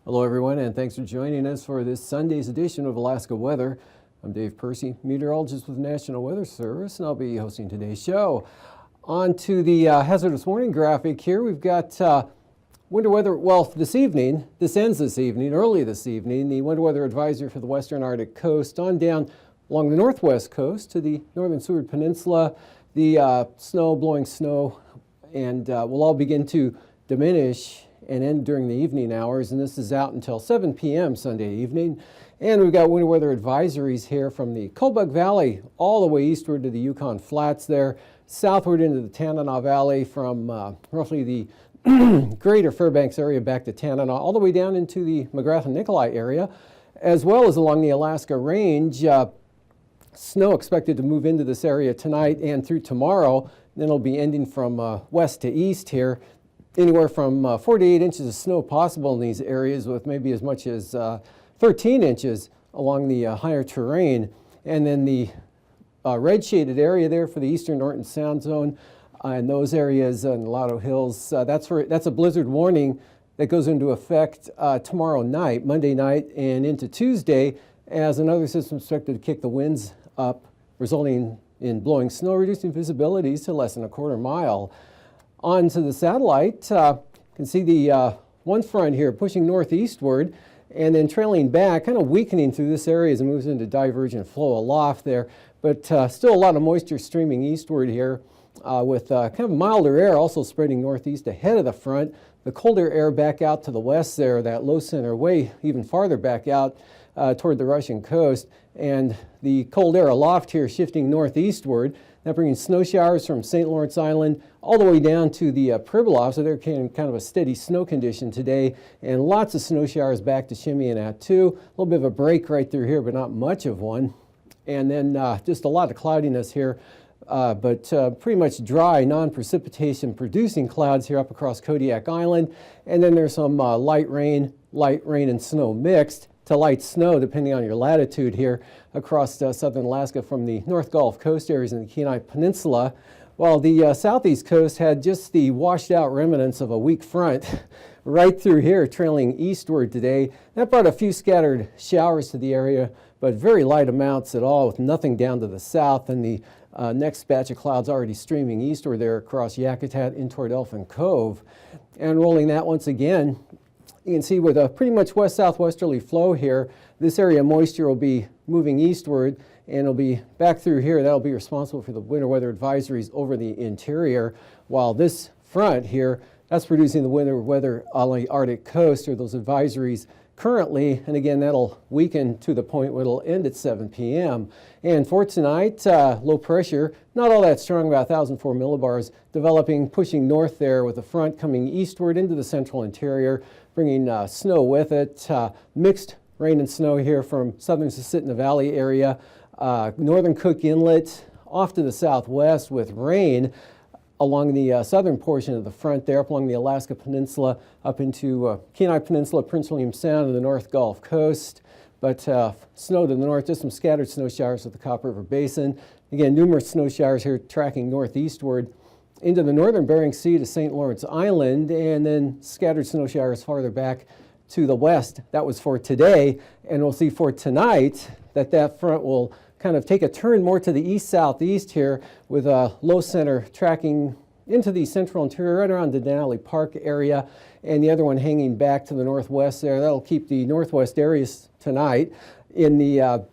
Hello everyone, and thanks for joining us for this Sunday's edition of Alaska Weather. I'm Dave Percy, meteorologist with the National Weather Service, and I'll be hosting today's show. On to the hazardous warning graphic here. We've got winter weather, well, this evening, this ends this evening, early this evening, the winter weather advisory for the western Arctic coast on down along the northwest coast to the northern Seward Peninsula. The blowing snow, and will all begin to diminish and end during the evening hours, and this is out until 7 p.m. Sunday evening. And we've got winter weather advisories here from the Kobuk Valley all the way eastward to the Yukon Flats there, southward into the Tanana Valley from roughly the greater Fairbanks area back to Tanana, all the way down into the McGrath-Nikolai area, as well as along the Alaska Range. Snow expected to move into this area tonight and through tomorrow. Then it'll be ending from west to east here. Anywhere from 4 to 8 inches of snow possible in these areas, with maybe as much as 13 inches along the higher terrain. And then the red shaded area there for the eastern Norton Sound Zone and those areas in Lotto Hills, that's a blizzard warning that goes into effect tomorrow night, Monday night, and into Tuesday, as another system is expected to kick the winds up, resulting in blowing snow, reducing visibilities to less than a quarter mile. On to the satellite, you can see the one front here pushing northeastward and then trailing back, kind of weakening through this area as it moves into divergent flow aloft there, but still a lot of moisture streaming eastward here with kind of milder air also spreading northeast ahead of the front. The colder air back out to the west there, that low center way even farther back out toward the Russian coast, and the cold air aloft here shifting northeastward. That bringing snow showers from St. Lawrence Island all the way down to the Pribilof, so they're kind of a steady snow condition today, and lots of snow showers back to Chimay-Attu. A little bit of a break right through here, but not much of one. And then just a lot of cloudiness here, but pretty much dry, non-precipitation producing clouds here up across Kodiak Island. And then there's some light rain and snow mixed to light snow, depending on your latitude here across southern Alaska from the North Gulf Coast areas and the Kenai Peninsula, while the southeast coast had just the washed out remnants of a weak front right through here trailing eastward today. That brought a few scattered showers to the area, but very light amounts at all, with nothing down to the south, and the next batch of clouds already streaming eastward there across Yakutat in toward Elfin Cove. And rolling that once again, you can see with a pretty much west-southwesterly flow here, this area of moisture will be moving eastward and it'll be back through here. That'll be responsible for the winter weather advisories over the interior, while this front here, that's producing the winter weather on the Arctic coast, or those advisories currently, and again, that'll weaken to the point where it'll end at 7 p.m. And for tonight, low pressure, not all that strong, about 1,004 millibars, developing, pushing north there with the front coming eastward into the central interior, bringing snow with it. Mixed rain and snow here from southern Susitna Valley area, northern Cook Inlet, off to the southwest with rain along the southern portion of the front there, up along the Alaska Peninsula, up into Kenai Peninsula, Prince William Sound, and the North Gulf Coast. But snow to the north, just some scattered snow showers at the Copper River Basin. Again, numerous snow showers here tracking northeastward into the northern Bering Sea to St. Lawrence Island, and then scattered snow showers farther back to the west. That was for today, and we'll see for tonight that front will kind of take a turn more to the east-southeast here, with a low center tracking into the central interior right around the Denali Park area, and the other one hanging back to the northwest there. That'll keep the northwest areas tonight in the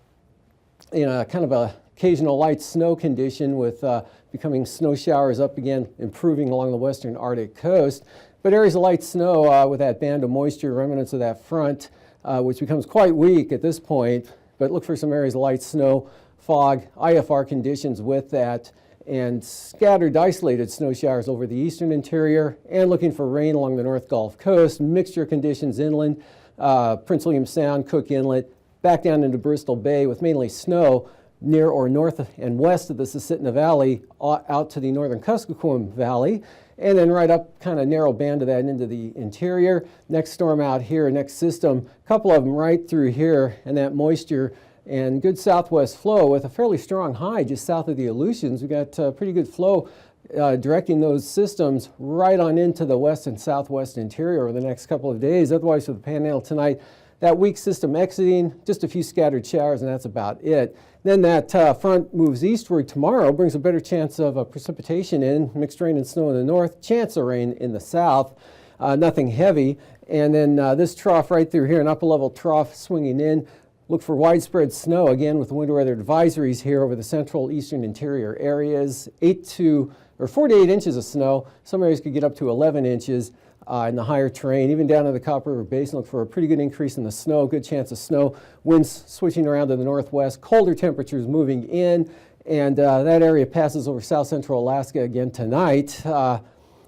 in a kind of a occasional light snow condition, with becoming snow showers up again, improving along the western Arctic coast. But areas of light snow with that band of moisture, remnants of that front, which becomes quite weak at this point. But look for some areas of light snow, fog, IFR conditions with that, and scattered isolated snow showers over the eastern interior, and looking for rain along the North Gulf Coast. Mixture conditions inland, Prince William Sound, Cook Inlet, back down into Bristol Bay with mainly snow near or north and west of the Susitna Valley out to the northern Kuskokwim Valley, and then right up kind of narrow band of that into the interior. Next storm out here, next system, a couple of them right through here, and that moisture and good southwest flow with a fairly strong high just south of the Aleutians. We got pretty good flow directing those systems right on into the west and southwest interior over the next couple of days. Otherwise, for the Panhandle tonight, that weak system exiting, just a few scattered showers, and that's about it. Then that front moves eastward tomorrow, brings a better chance of precipitation in, mixed rain and snow in the north, chance of rain in the south, nothing heavy. And then this trough right through here, an upper level trough swinging in. Look for widespread snow, again, with the winter weather advisories here over the central eastern interior areas. 4 to 8 inches of snow. Some areas could get up to 11 inches in the higher terrain. Even down to the Copper River Basin, look for a pretty good increase in the snow, good chance of snow. Winds switching around to the northwest, colder temperatures moving in, and that area passes over south central Alaska again tonight.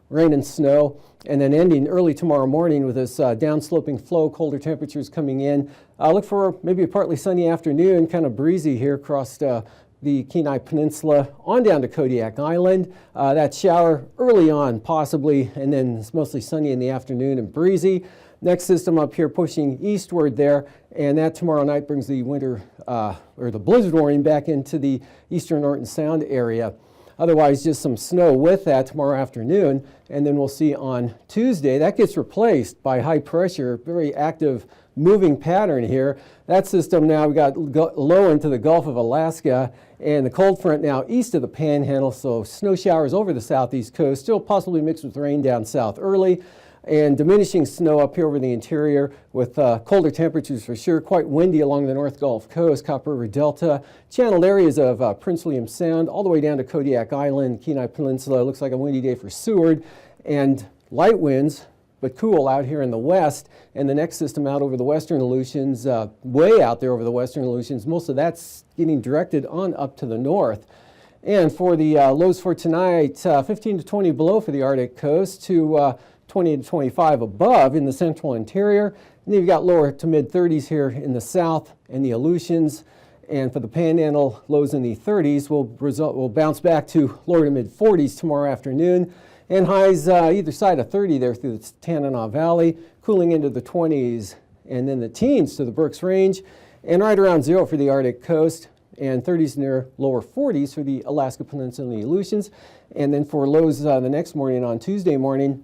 Rain and snow, and then ending early tomorrow morning with this downsloping flow, colder temperatures coming in. Look for maybe a partly sunny afternoon, kind of breezy here across the Kenai Peninsula on down to Kodiak Island. That shower early on possibly, and then it's mostly sunny in the afternoon and breezy. Next system up here pushing eastward there, and that tomorrow night brings the winter or the blizzard warning back into the eastern Norton Sound area. Otherwise, just some snow with that tomorrow afternoon, and then we'll see on Tuesday. That gets replaced by high pressure, very active moving pattern here. That system now, we got low into the Gulf of Alaska, and the cold front now east of the Panhandle, so snow showers over the southeast coast, still possibly mixed with rain down south early, and diminishing snow up here over the interior with colder temperatures for sure. Quite windy along the North Gulf Coast, Copper River Delta, channeled areas of Prince William Sound, all the way down to Kodiak Island, Kenai Peninsula. Looks like a windy day for Seward, and light winds, but cool out here in the west. And the next system out over the western Aleutians, way out there over the western Aleutians, most of that's getting directed on up to the north. And for the lows for tonight, 15 to 20 below for the Arctic coast to 20 to 25 above in the central interior. And then you've got lower to mid 30s here in the south and the Aleutians. And for the Panhandle, lows in the 30s will bounce back to lower to mid 40s tomorrow afternoon. And highs either side of 30 there through the Tanana Valley, cooling into the 20s and then the teens to the Brooks Range, and right around 0 for the Arctic coast, and 30s near lower 40s for the Alaska Peninsula and the Aleutians. And then for lows the next morning on Tuesday morning,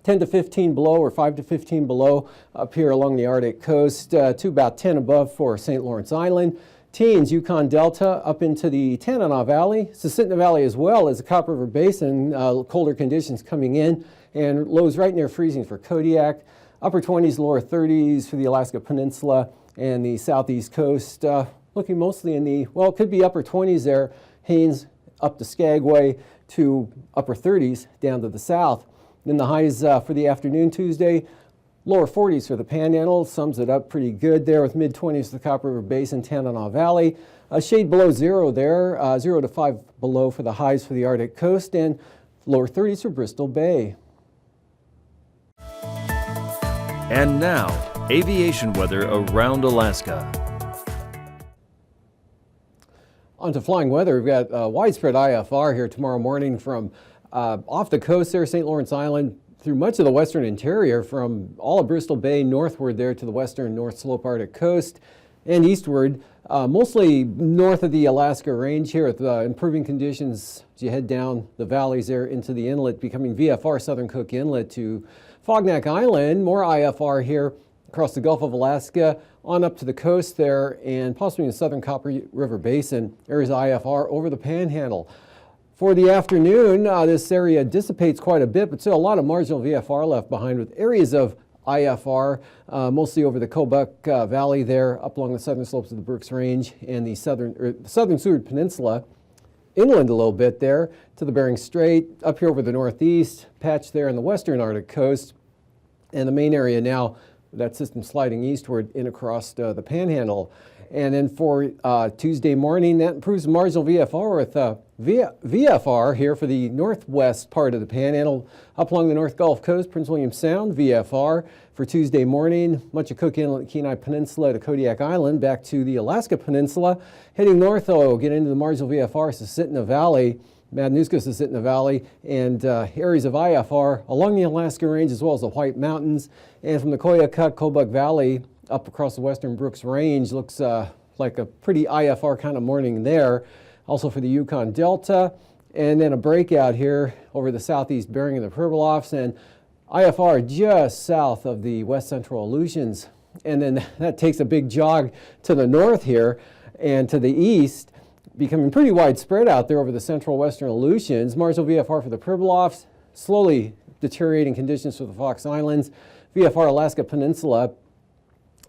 10 to 15 below or 5 to 15 below up here along the Arctic coast, to about 10 above for St. Lawrence Island. Teens, Yukon Delta up into the Tanana Valley, Susitna Valley as well as the Copper River Basin, colder conditions coming in, and lows right near freezing for Kodiak. Upper 20s, lower 30s for the Alaska Peninsula and the southeast coast, looking mostly in the, well, it could be upper 20s there, Haines up to Skagway to upper 30s down to the south. Then the highs for the afternoon Tuesday, lower 40s for the Panhandle, sums it up pretty good there with mid-20s for the Copper River Basin, Tanana Valley. A shade below 0 there, 0 to 5 below for the highs for the Arctic coast, and lower 30s for Bristol Bay. And now, aviation weather around Alaska. On to flying weather, we've got widespread IFR here tomorrow morning from off the coast there, St. Lawrence Island, through much of the western interior, from all of Bristol Bay northward there to the western North Slope Arctic coast and eastward, mostly north of the Alaska Range here with improving conditions as you head down the valleys there into the inlet, becoming VFR Southern Cook Inlet to Fognac Island. More IFR here across the Gulf of Alaska on up to the coast there, and possibly in the southern Copper River Basin, areas of IFR over the Panhandle. For the afternoon, this area dissipates quite a bit, but still a lot of marginal VFR left behind with areas of IFR, mostly over the Kobuk Valley there, up along the southern slopes of the Brooks Range and the southern Seward Peninsula, inland a little bit there to the Bering Strait, up here over the northeast, patch there in the western Arctic coast, and the main area now that system sliding eastward in across the Panhandle. And then for Tuesday morning, that improves marginal VFR with VFR here for the northwest part of the Panhandle, up along the North Gulf Coast, Prince William Sound, VFR. For Tuesday morning, much of Cook Inlet, Kenai Peninsula to Kodiak Island, back to the Alaska Peninsula. Heading north, though, get into the marginal VFR, Susitna Valley, Madanuska, Susitna Valley, and areas of IFR along the Alaska Range as well as the White Mountains. And from the Koyukuk, Kobuk Valley, up across the western Brooks Range, looks like a pretty IFR kind of morning there. Also for the Yukon Delta, and then a breakout here over the southeast Bering and the Pribilofs, and IFR just south of the west central Aleutians. And then that takes a big jog to the north here and to the east, becoming pretty widespread out there over the central western Aleutians. Marginal VFR for the Pribilofs, slowly deteriorating conditions for the Fox Islands, VFR Alaska Peninsula,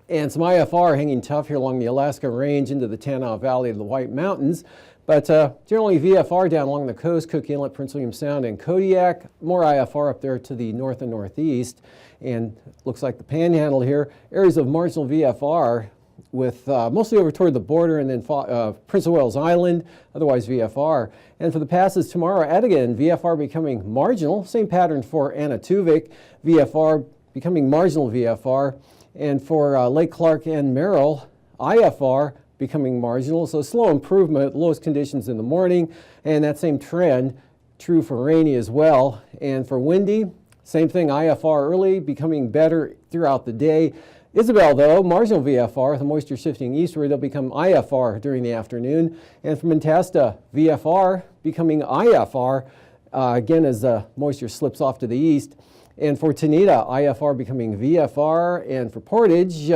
and some IFR hanging tough here along the Alaska Range into the Tanana Valley of the White Mountains. But generally VFR down along the coast, Cook Inlet, Prince William Sound, and Kodiak. More IFR up there to the north and northeast. And looks like the Panhandle here, areas of marginal VFR with mostly over toward the border, and then Prince of Wales Island, otherwise VFR. And for the passes tomorrow, Adigan, VFR becoming marginal. Same pattern for Anatuvik, VFR becoming marginal VFR. And for Lake Clark and Merrill, IFR becoming marginal, so slow improvement, lowest conditions in the morning, and that same trend true for rainy as well. And for windy, same thing, IFR early, becoming better throughout the day. Isabel, though, marginal VFR, the moisture shifting eastward, they'll become IFR during the afternoon. And from Antasta, VFR becoming IFR, again as the moisture slips off to the east. And for Tanita, IFR becoming VFR, and for Portage,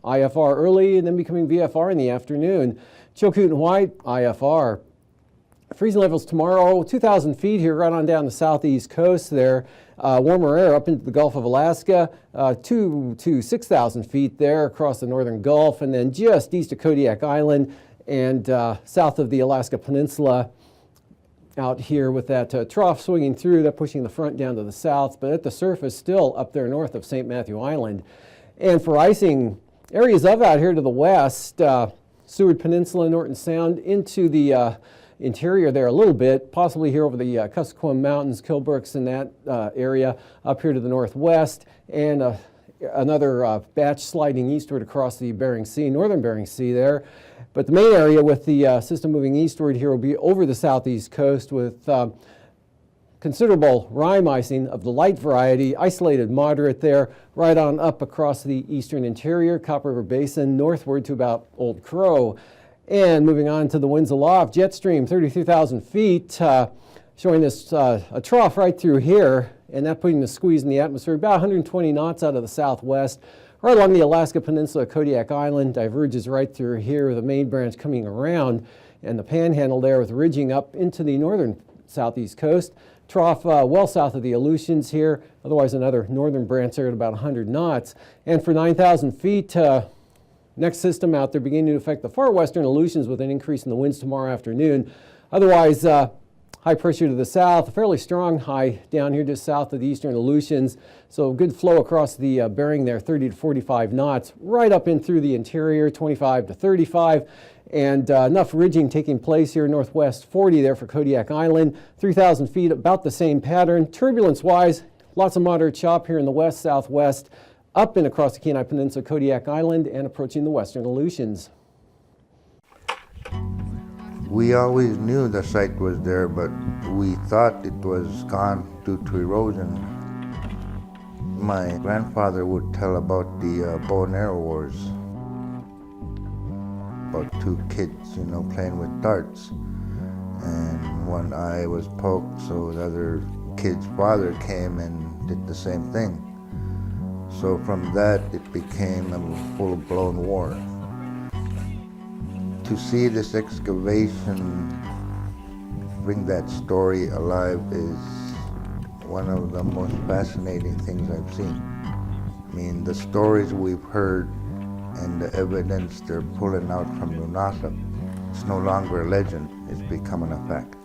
IFR early and then becoming VFR in the afternoon. Chilkoot and White, IFR. Freezing levels tomorrow, 2,000 feet here right on down the southeast coast there. Warmer air up into the Gulf of Alaska, 2 to 6,000 feet there across the northern Gulf, and then just east of Kodiak Island and south of the Alaska Peninsula out here with that trough swinging through, that pushing the front down to the south, but at the surface still up there north of St. Matthew Island. And for icing, areas of out here to the west, Seward Peninsula, Norton Sound, into the interior there a little bit, possibly here over the Kuskokwim Mountains, Kilbrooks and that area, up here to the northwest, and another batch sliding eastward across the Bering Sea, northern Bering Sea there. But the main area with the system moving eastward here will be over the southeast coast with considerable rime icing of the light variety, isolated moderate there, right on up across the eastern interior, Copper River Basin, northward to about Old Crow. And moving on to the winds aloft, jet stream, 32,000 feet, showing this a trough right through here, and that putting the squeeze in the atmosphere, about 120 knots out of the southwest, right along the Alaska Peninsula, Kodiak Island, diverges right through here, the main branch coming around, and the Panhandle there with ridging up into the northern southeast coast. Trough well south of the Aleutians here, otherwise another northern branch there at about 100 knots. And for 9,000 feet, next system out there beginning to affect the far western Aleutians with an increase in the winds tomorrow afternoon. Otherwise, high pressure to the south, a fairly strong high down here just south of the eastern Aleutians. So good flow across the Bering there, 30 to 45 knots, right up in through the interior, 25 to 35. And enough ridging taking place here northwest 40 there for Kodiak Island, 3,000 feet, about the same pattern. Turbulence-wise, lots of moderate chop here in the west, southwest, up and across the Kenai Peninsula, Kodiak Island, and approaching the western Aleutians. We always knew the site was there, but we thought it was gone due to erosion. My grandfather would tell about the bow and arrow wars, about two kids, playing with darts, and one eye was poked, so the other kid's father came and did the same thing. So from that, it became a full-blown war. To see this excavation bring that story alive is one of the most fascinating things I've seen. I mean, the stories we've heard and the evidence they're pulling out from Nunaka, it's no longer a legend, it's becoming a fact.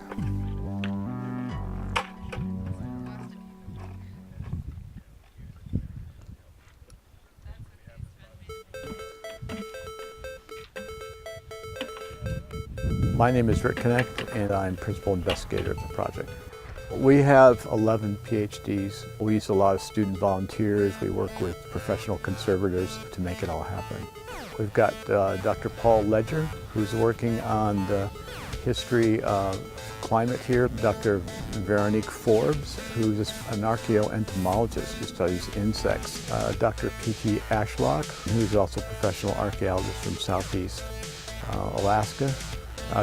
My name is Rick Connect, and I'm principal investigator of the project. We have 11 PhDs. We use a lot of student volunteers. We work with professional conservators to make it all happen. We've got Dr. Paul Ledger, who's working on the history of climate here. Dr. Veronique Forbes, who's an archaeoentomologist who studies insects. Dr. P.T. Ashlock, who's also a professional archaeologist from Southeast Alaska.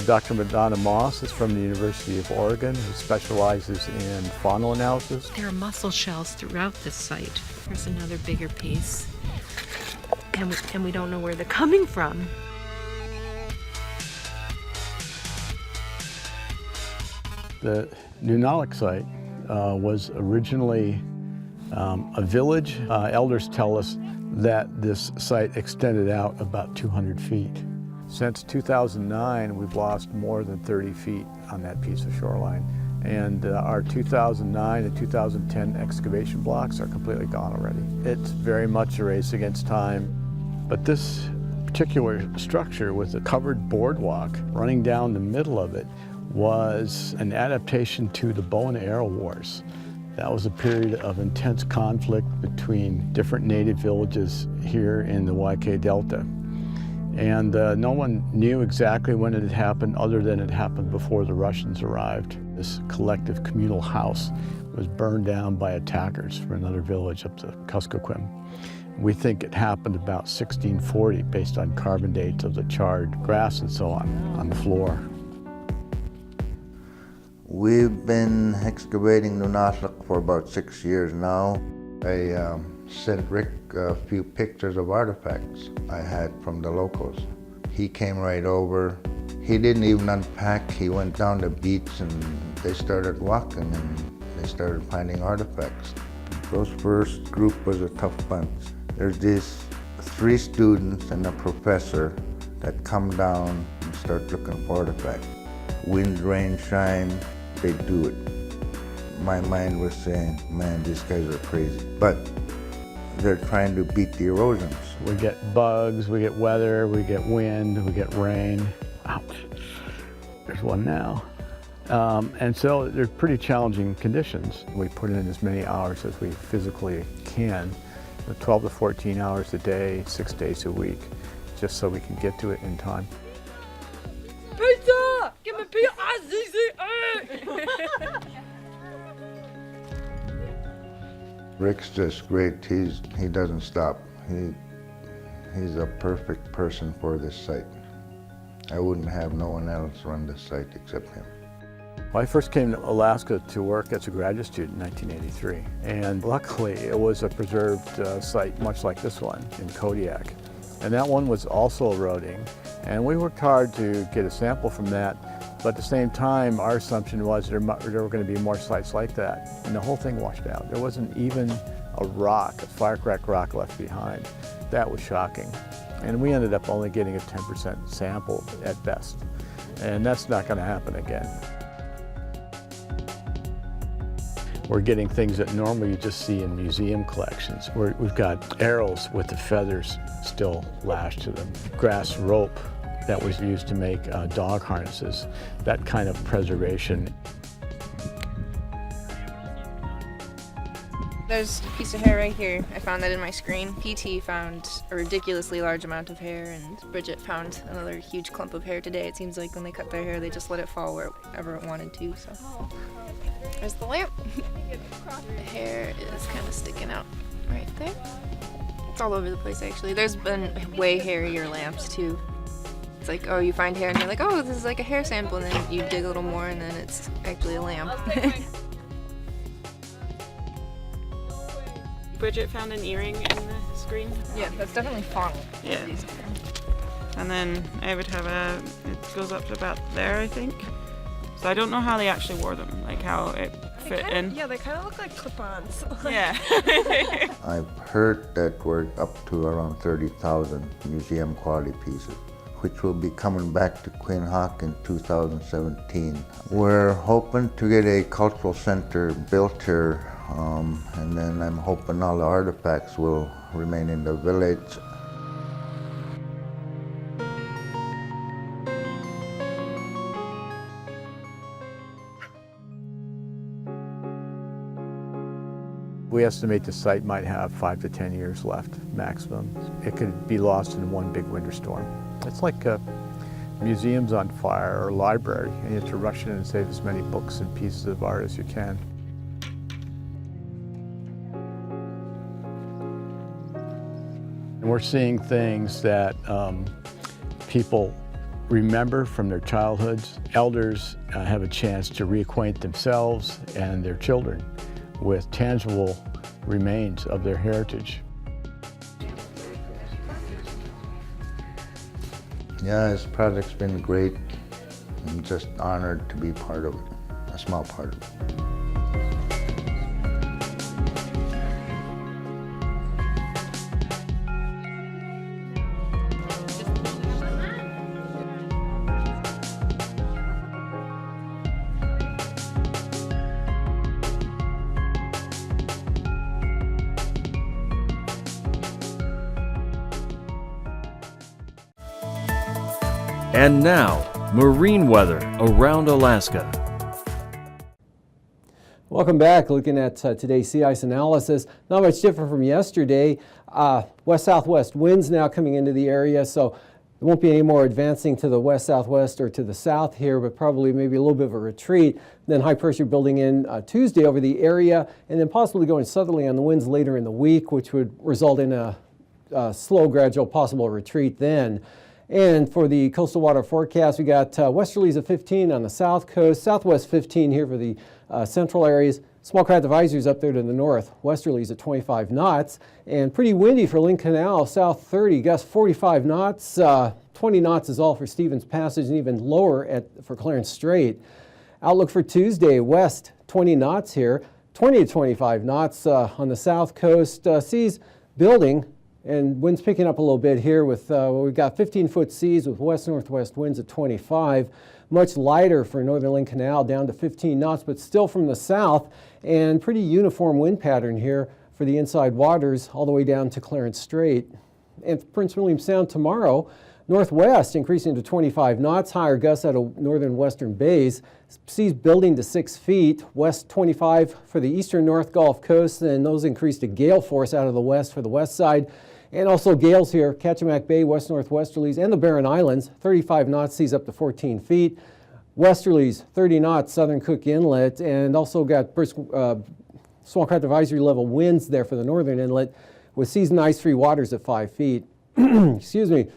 Dr. Madonna Moss is from the University of Oregon, who specializes in faunal analysis. There are mussel shells throughout this site. Here's another bigger piece. And we don't know where they're coming from. The Nunalak site was originally a village. Elders tell us that this site extended out about 200 feet. Since 2009, we've lost more than 30 feet on that piece of shoreline. And our 2009 and 2010 excavation blocks are completely gone already. It's very much a race against time. But this particular structure with a covered boardwalk running down the middle of it was an adaptation to the bow and arrow wars. That was a period of intense conflict between different native villages here in the YK Delta. And no one knew exactly when it had happened other than it happened before the Russians arrived. This collective communal house was burned down by attackers from another village up the Kuskokwim. We think it happened about 1640 based on carbon dates of the charred grass and so on the floor. We've been excavating Nunalak for about 6 years now. I sent Rick a few pictures of artifacts I had from the locals. He came right over. He didn't even unpack. He went down the beach and they started walking and they started finding artifacts. Those first group was a tough bunch. There's these 3 students and a professor that come down and start looking for artifacts. Wind, rain, shine, they do it. My mind was saying, man, these guys are crazy. But they're trying to beat the erosions. We get bugs, we get weather, we get wind, we get rain. Ouch. There's one now. And so they're pretty challenging conditions. We put in as many hours as we physically can, 12 to 14 hours a day, 6 days a week, just so we can get to it in time. Pizza! Give me P-I-Z-Z-A! Rick's just great. He doesn't stop. He's a perfect person for this site. I wouldn't have no one else run this site except him. Well, I first came to Alaska to work as a graduate student in 1983, and luckily it was a preserved site much like this one in Kodiak. And that one was also eroding, and we worked hard to get a sample from that, but at the same time our assumption was there were going to be more sites like that, and the whole thing washed out. There wasn't even a rock, a firecracked rock left behind. That was shocking. And we ended up only getting a 10% sample at best, and that's not going to happen again. We're getting things that normally you just see in museum collections. We've got arrows with the feathers still lashed to them, grass rope that was used to make dog harnesses, that kind of preservation. There's a piece of hair right here. I found that in my screen. PT found a ridiculously large amount of hair, and Bridget found another huge clump of hair today. It seems like when they cut their hair, they just let it fall wherever it wanted to. So there's the lamp. The hair is kind of sticking out right there. It's all over the place, actually. There's been way hairier lamps, too. It's like, oh, you find hair, and you're like, oh, this is like a hair sample, and then you dig a little more, and then it's actually a lamp. Bridget found an earring in the screen. Yeah, that's definitely faunal. Yeah. And then I would have it goes up to about there, I think. So I don't know how they actually wore them, like how it fit in. Yeah, they kind of look like clip-ons. Yeah. I've heard that we're up to around 30,000 museum quality pieces, which will be coming back to Queen Hawk in 2017. We're hoping to get a cultural center built here, and then I'm hoping all the artifacts will remain in the village. We estimate the site might have 5 to 10 years left maximum. It could be lost in one big winter storm. It's like museums on fire or a library, and you have to rush in and save as many books and pieces of art as you can. And we're seeing things that people remember from their childhoods. Elders have a chance to reacquaint themselves and their children with tangible remains of their heritage. Yeah, this project's been great. I'm just honored to be part of it, a small part of it. And now, marine weather around Alaska. Welcome back. Looking at today's sea ice analysis. Not much different from yesterday. West-southwest winds now coming into the area, so there won't be any more advancing to the west-southwest or to the south here, but probably maybe a little bit of a retreat. Then high pressure building in Tuesday over the area, and then possibly going southerly on the winds later in the week, which would result in a slow, gradual possible retreat then. And for the coastal water forecast, we got westerlies of 15 on the south coast, southwest 15 here for the central areas. Small craft advisories up there to the north, westerlies at 25 knots, and pretty windy for Lynn Canal, south 30, gusts 45 knots. 20 knots is all for Stevens Passage, and even lower for Clarence Strait. Outlook for Tuesday, west 20 knots here, 20 to 25 knots on the south coast. Seas building. And winds picking up a little bit here with, we've got 15-foot seas with west-northwest winds at 25. Much lighter for northern Lynn Canal, down to 15 knots, but still from the south. And pretty uniform wind pattern here for the inside waters all the way down to Clarence Strait. And Prince William Sound tomorrow, northwest increasing to 25 knots, higher gusts out of northern western bays. Seas building to 6 feet, west 25 for the eastern North Gulf Coast, and those increase to gale force out of the west for the west side. And also gales here, Kachemak Bay, west-northwesterlies, and the Barren Islands, 35 knots, seas up to 14 feet. Westerlies, 30 knots, southern Cook Inlet, and also got brisk small craft advisory level winds there for the northern inlet with seas and ice-free waters at 5 feet. Excuse me.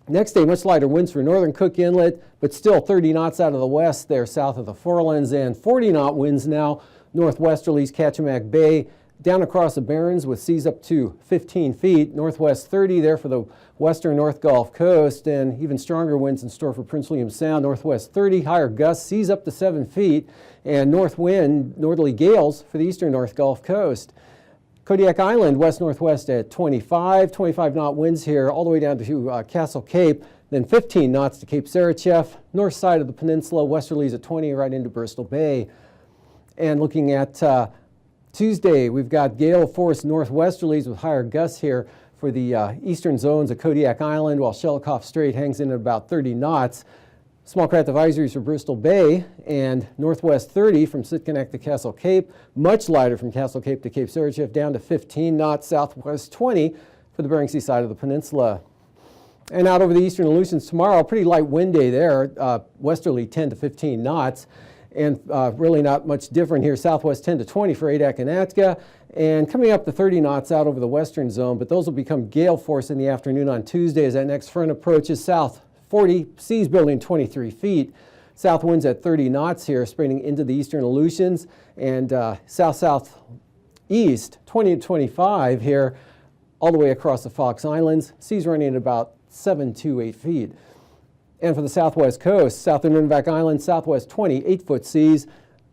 Next day, much lighter winds for northern Cook Inlet, but still 30 knots out of the west there south of the Forelands, and 40-knot winds now, northwesterlies, Kachemak Bay, down across the Barrens with seas up to 15 feet, northwest 30 there for the western North Gulf Coast, and even stronger winds in store for Prince William Sound, northwest 30, higher gusts, seas up to 7 feet, and north wind, northerly gales for the eastern North Gulf Coast. Kodiak Island, west-northwest at 25, 25-knot winds here all the way down to Castle Cape, then 15 knots to Cape Saracheff, north side of the peninsula, westerlies at 20 right into Bristol Bay. And looking at Tuesday, we've got gale force northwesterlies with higher gusts here for the eastern zones of Kodiak Island, while Shelikof Strait hangs in at about 30 knots. Small craft advisories for Bristol Bay, and northwest 30 from Sitkinak to Castle Cape, much lighter from Castle Cape to Cape Saracheff, down to 15 knots, southwest 20 for the Bering Sea side of the peninsula. And out over the eastern Aleutians tomorrow, pretty light wind day there, westerly 10 to 15 knots. And really not much different here, southwest 10 to 20 for Adak and Atka, and coming up to 30 knots out over the western zone, but those will become gale force in the afternoon on Tuesday as that next front approaches south 40, seas building 23 feet. South winds at 30 knots here, spreading into the eastern Aleutians, and south-southeast 20 to 25 here, all the way across the Fox Islands, seas running at about 7 to 8 feet. And for the southwest coast, south of Nunavak Island, southwest 20, 8-foot seas.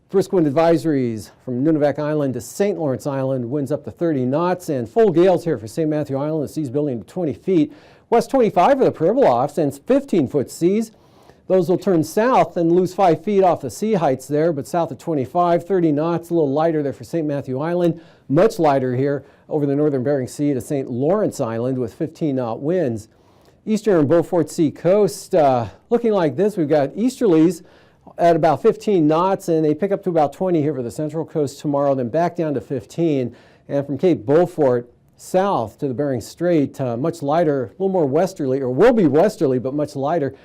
Brisk wind advisories from Nunavak Island to St. Lawrence Island, winds up to 30 knots, and full gales here for St. Matthew Island, the seas building to 20 feet. West 25 for the Pribilofs, and 15-foot seas. Those will turn south and lose 5 feet off the sea heights there, but south of 25, 30 knots, a little lighter there for St. Matthew Island. Much lighter here over the northern Bering Sea to St. Lawrence Island with 15-knot winds. Eastern Beaufort Sea coast looking like this. We've got easterlies at about 15 knots, and they pick up to about 20 here for the central coast tomorrow, then back down to 15. And from Cape Beaufort south to the Bering Strait, much lighter, a little more westerly, or will be westerly, but much lighter.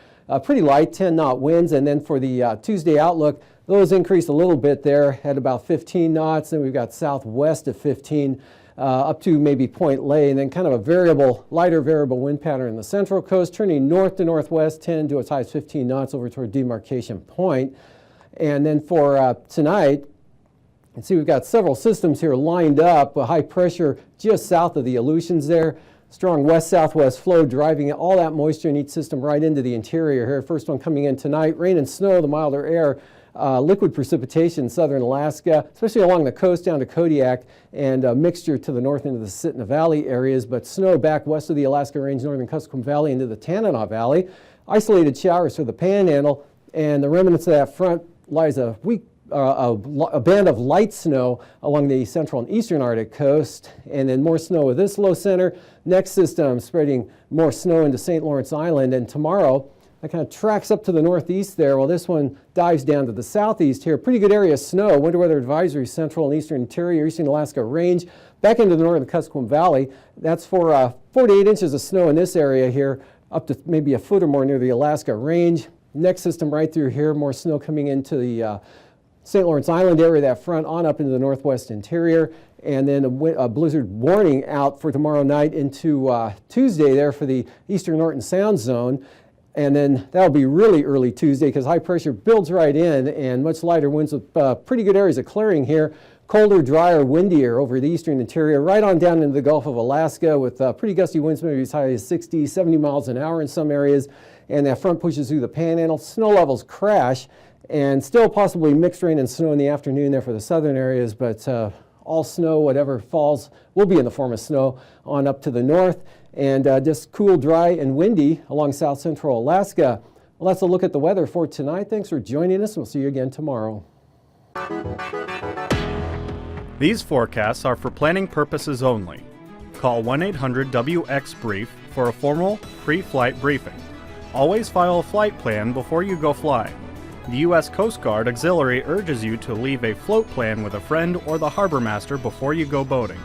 Pretty light, 10-knot winds. And then for the Tuesday outlook, those increase a little bit there at about 15 knots. Then we've got southwest of 15 up to maybe Point Lay, and then kind of a lighter variable wind pattern in the central coast, turning north to northwest, 10 to as high as 15 knots over toward Demarcation Point. And then for tonight, you can see we've got several systems here lined up, a high pressure just south of the Aleutians there. Strong west-southwest flow driving all that moisture in each system right into the interior here. First one coming in tonight, rain and snow, the milder air, liquid precipitation in southern Alaska, especially along the coast down to Kodiak, and a mixture to the north into the Sitna Valley areas, but snow back west of the Alaska Range, northern Kuskokwim Valley into the Tanana Valley. Isolated showers for the Panhandle, and the remnants of that front lies a band of light snow along the central and eastern Arctic coast, and then more snow with this low center. Next system spreading more snow into St. Lawrence Island, and tomorrow that kind of tracks up to the northeast there. Well, this one dives down to the southeast here. Pretty good area of snow. Winter weather advisory, central and eastern interior, eastern Alaska Range, back into the northern Kuskokwim Valley. That's for 48 inches of snow in this area here, up to maybe a foot or more near the Alaska Range. Next system right through here, more snow coming into the St. Lawrence Island area, that front on up into the northwest interior, and then a blizzard warning out for tomorrow night into Tuesday there for the eastern Norton Sound zone. And then that'll be really early Tuesday because high pressure builds right in, and much lighter winds with pretty good areas of clearing here. Colder, drier, windier over the eastern interior, right on down into the Gulf of Alaska with pretty gusty winds, maybe as high as 60, 70 miles an hour in some areas. And that front pushes through the Panhandle. Snow levels crash, and still possibly mixed rain and snow in the afternoon there for the southern areas, but all snow, whatever falls, will be in the form of snow on up to the north, and just cool, dry, and windy along south central Alaska. Well, that's a look at the weather for tonight. Thanks for joining us, and we'll see you again tomorrow. These forecasts are for planning purposes only. Call 1-800-WX-BRIEF for a formal pre-flight briefing. Always file a flight plan before you go flying. The U.S. Coast Guard Auxiliary urges you to leave a float plan with a friend or the harbor master before you go boating.